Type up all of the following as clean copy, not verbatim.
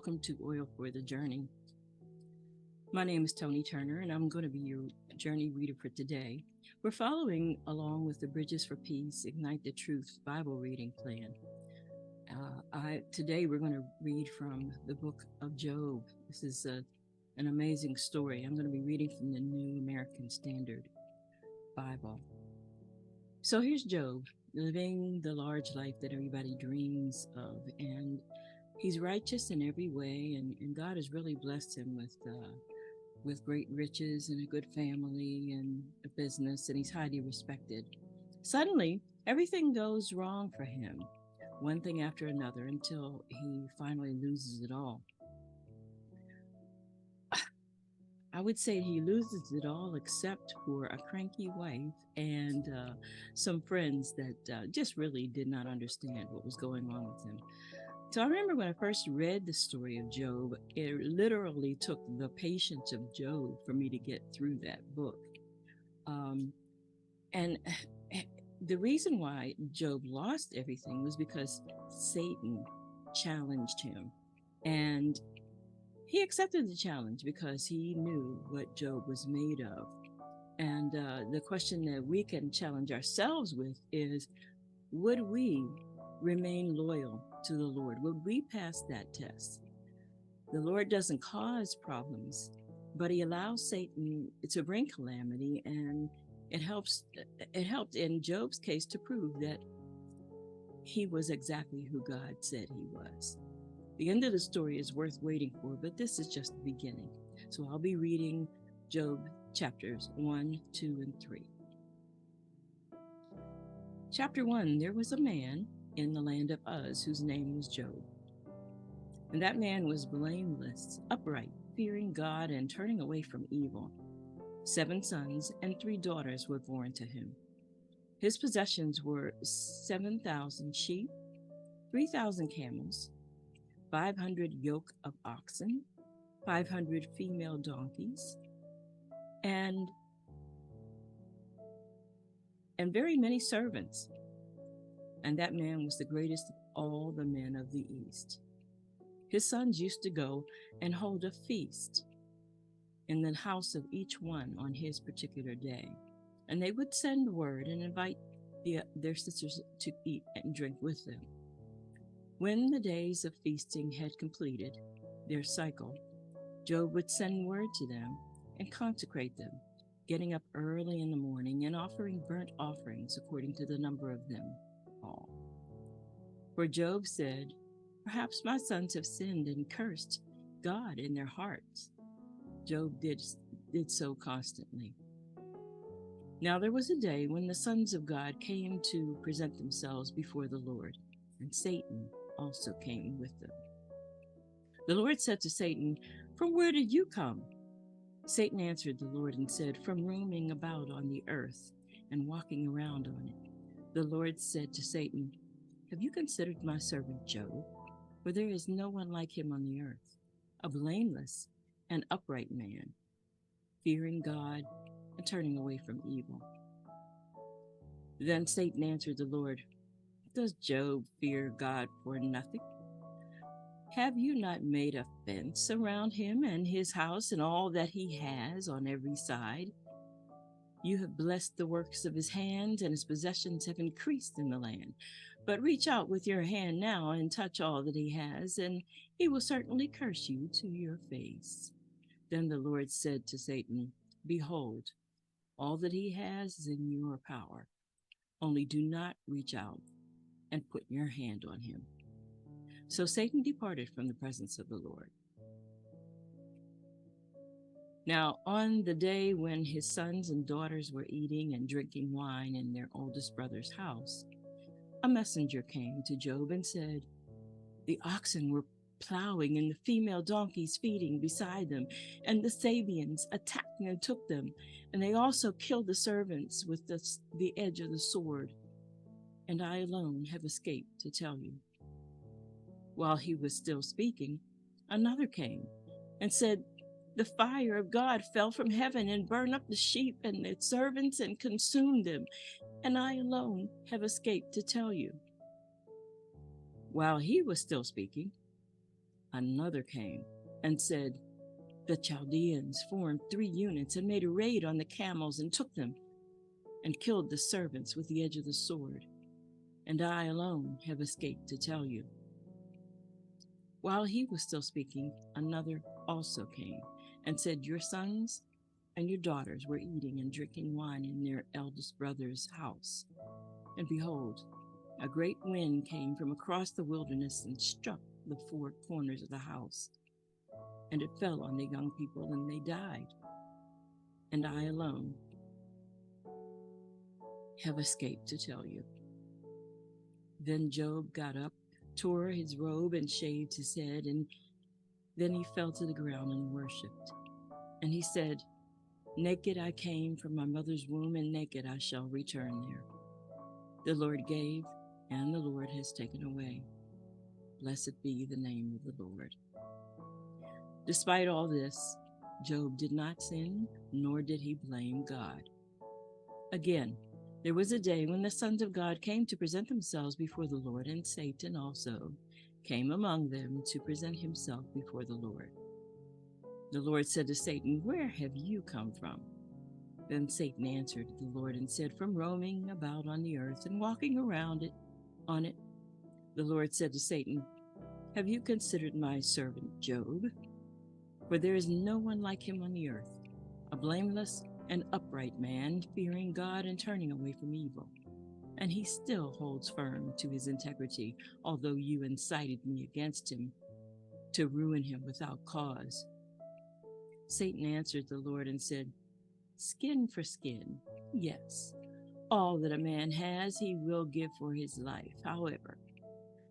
welcome to Oil for the Journey. My name is Tony Turner, and I'm going to be your journey reader for today. We're following along with the Bridges for Peace Ignite the Truth Bible reading plan. Today we're going to read from the book of Job. This is an amazing story. I'm going to be reading from the New American Standard Bible. So here's Job, living the large life that everybody dreams of, and he's righteous in every way, and God has really blessed him with great riches and a good family and a business, and he's highly respected. Suddenly, everything goes wrong for him, one thing after another, until he finally loses it all. I would say he loses it all except for a cranky wife and some friends that just really did not understand what was going on with him. So I remember when I first read the story of Job, it literally took the patience of Job for me to get through that book. And the reason why Job lost everything was because Satan challenged him. And he accepted the challenge because he knew what Job was made of. And the question that we can challenge ourselves with is, would we remain loyal to the Lord? Would we pass that test? The Lord doesn't cause problems, but he allows Satan to bring calamity, and it helped in Job's case to prove that he was exactly who God said he was. The end of the story is worth waiting for, but this is just the beginning. So I'll be reading Job chapters 1, 2, and 3. Chapter 1, there was a man in the land of Uz whose name was Job. And that man was blameless, upright, fearing God and turning away from evil. 7 sons and 3 daughters were born to him. His possessions were 7,000 sheep, 3,000 camels, 500 yoke of oxen, 500 female donkeys, and very many servants. And that man was the greatest of all the men of the East. His sons used to go and hold a feast in the house of each one on his particular day. And they would send word and invite their sisters to eat and drink with them. When the days of feasting had completed their cycle, Job would send word to them and consecrate them, getting up early in the morning and offering burnt offerings according to the number of them all. For Job said, "Perhaps my sons have sinned and cursed God in their hearts." Job did so constantly. Now there was a day when the sons of God came to present themselves before the Lord, and Satan also came with them. The Lord said to Satan, "From where did you come?" Satan answered the Lord and said, "From roaming about on the earth and walking around on it." The Lord said to Satan, "Have you considered my servant Job? For there is no one like him on the earth, a blameless and upright man, fearing God and turning away from evil." Then Satan answered the Lord, "Does Job fear God for nothing? Have you not made a fence around him and his house and all that he has on every side? You have blessed the works of his hands, and his possessions have increased in the land. But reach out with your hand now and touch all that he has, and he will certainly curse you to your face." Then the Lord said to Satan, "Behold, all that he has is in your power. Only do not reach out and put your hand on him." So Satan departed from the presence of the Lord. Now, on the day when his sons and daughters were eating and drinking wine in their oldest brother's house, a messenger came to Job and said, "The oxen were plowing and the female donkeys feeding beside them, and the Sabeans attacked and took them, and they also killed the servants with the edge of the sword. And I alone have escaped to tell you." While he was still speaking, another came and said, "The fire of God fell from heaven and burned up the sheep and the servants and consumed them, and I alone have escaped to tell you." While he was still speaking, Another came and said, the Chaldeans formed 3 units and made a raid on the camels and took them and killed the servants with the edge of the sword. And I alone have escaped to tell you. While he was still speaking, another also came and said, your sons and your daughters were eating and drinking wine in their eldest brother's house. And behold, a great wind came from across the wilderness and struck the 4 corners of the house. And it fell on the young people, and they died. And I alone have escaped to tell you. Then Job got up, tore his robe, and shaved his head, and then he fell to the ground and worshipped. And he said, naked I came from my mother's womb, and naked I shall return there. The Lord gave, and the Lord has taken away. Blessed be the name of the Lord. Despite all this, Job did not sin, nor did he blame God. Again, there was a day when the sons of God came to present themselves before the Lord, and Satan also came among them to present himself before the Lord. The Lord said to Satan, where have you come from? Then Satan answered the Lord and said, from roaming about on the earth and walking around on it. The Lord said to Satan, have you considered my servant Job? For there is no one like him on the earth, a blameless and upright man, fearing God and turning away from evil. And he still holds firm to his integrity, although you incited me against him to ruin him without cause. Satan answered the Lord and said, skin for skin, yes. All that a man has, he will give for his life. However,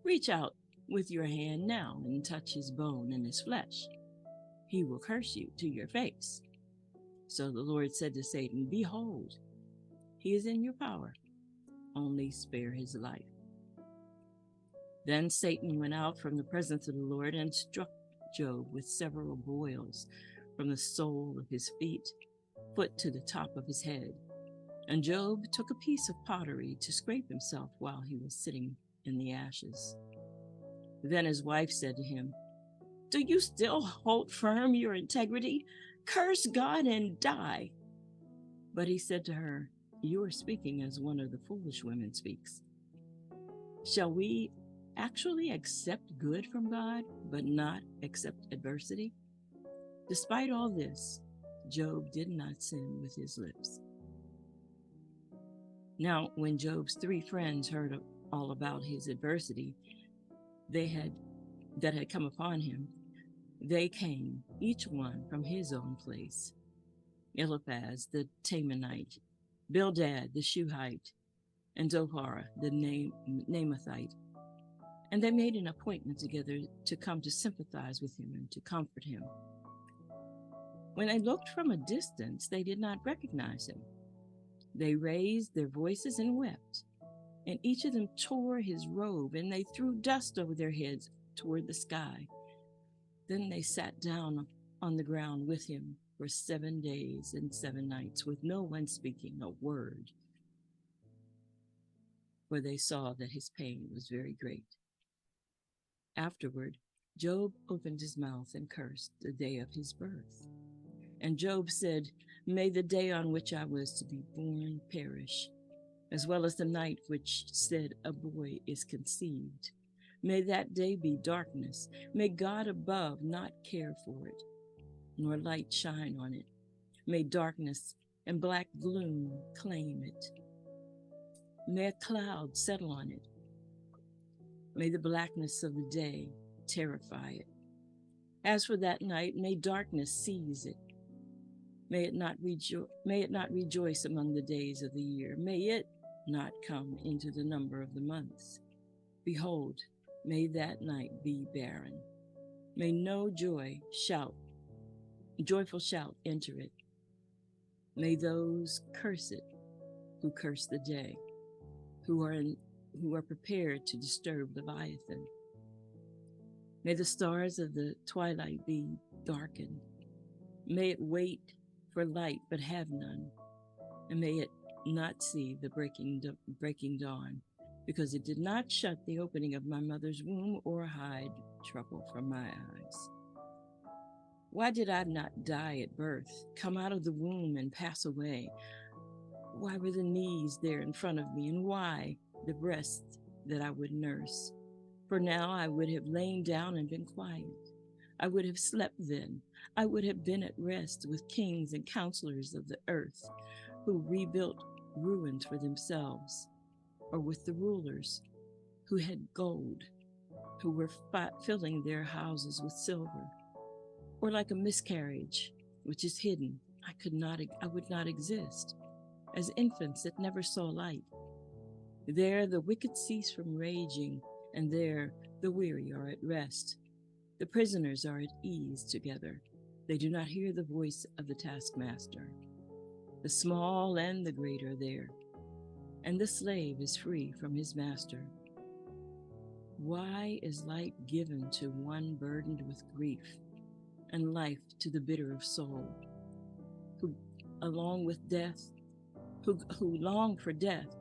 reach out with your hand now and touch his bone and his flesh. He will curse you to your face. So the Lord said to Satan, behold, he is in your power. Only spare his life. Then Satan went out from the presence of the Lord and struck Job with several boils from the sole of his foot to the top of his head. And Job took a piece of pottery to scrape himself while he was sitting in the ashes. Then his wife said to him, do you still hold firm your integrity? Curse God and die. But he said to her, you are speaking as one of the foolish women speaks. Shall we actually accept good from God, but not accept adversity? Despite all this, Job did not sin with his lips. Now, when Job's 3 friends heard all about his adversity that had come upon him, they came, each one from his own place. Eliphaz the Temanite, Bildad the Shuhite, and Zophar the Naamathite. And they made an appointment together to come to sympathize with him and to comfort him. When they looked from a distance, they did not recognize him. They raised their voices and wept, and each of them tore his robe, and they threw dust over their heads toward the sky. Then they sat down on the ground with him for 7 days and 7 nights, with no one speaking a word, for they saw that his pain was very great. Afterward, Job opened his mouth and cursed the day of his birth. And Job said, may the day on which I was to be born perish, as well as the night which said a boy is conceived. May that day be darkness. May God above not care for it, nor light shine on it. May darkness and black gloom claim it. May a cloud settle on it. May the blackness of the day terrify it. As for that night, may darkness seize it. May it not rejoice among the days of the year. May it not come into the number of the months. Behold, may that night be barren. May no joyful shout enter it. May those curse it who curse the day, who are prepared to disturb Leviathan. May the stars of the twilight be darkened. May it wait for light but have none, and may it not see the breaking dawn, because it did not shut the opening of my mother's womb or hide trouble from my eyes. Why did I not die at birth, come out of the womb and pass away? Why were the knees there in front of me, and why the breasts that I would nurse? For now I would have lain down and been quiet. I would have slept then. I would have been at rest with kings and counselors of the earth who rebuilt ruins for themselves, or with the rulers who had gold, who were filling their houses with silver, or like a miscarriage which is hidden. I would not exist, as infants that never saw light. There the wicked cease from raging, and there the weary are at rest. The prisoners are at ease together. They do not hear the voice of the taskmaster. The small and the great are there, and the slave is free from his master. Why is light given to one burdened with grief, and life to the bitter of soul, who, along with death, who long for death,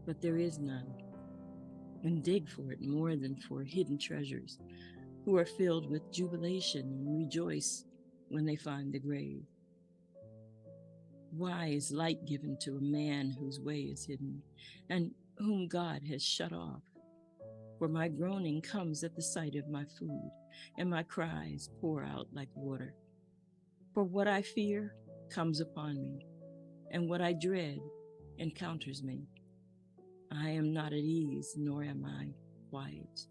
but there is none, and dig for it more than for hidden treasures, who are filled with jubilation and rejoice when they find the grave? Why is light given to a man whose way is hidden, and whom God has shut off? For my groaning comes at the sight of my food, and my cries pour out like water. For what I fear comes upon me, and what I dread encounters me. I am not at ease, nor am I quiet,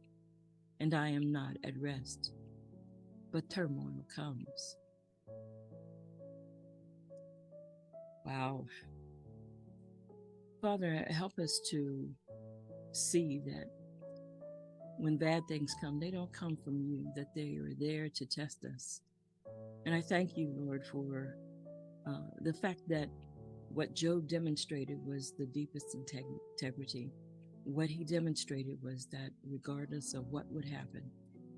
and I am not at rest, but turmoil comes. Wow. Father, help us to see that when bad things come, they don't come from you, that they are there to test us. And I thank you, Lord, for the fact that what Job demonstrated was the deepest integrity. What he demonstrated was that regardless of what would happen,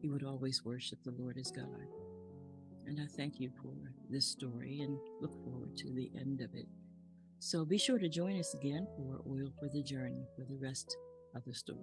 he would always worship the Lord as God. And I thank you for this story and look forward to the end of it. So be sure to join us again for Oil for the Journey for the rest of the story.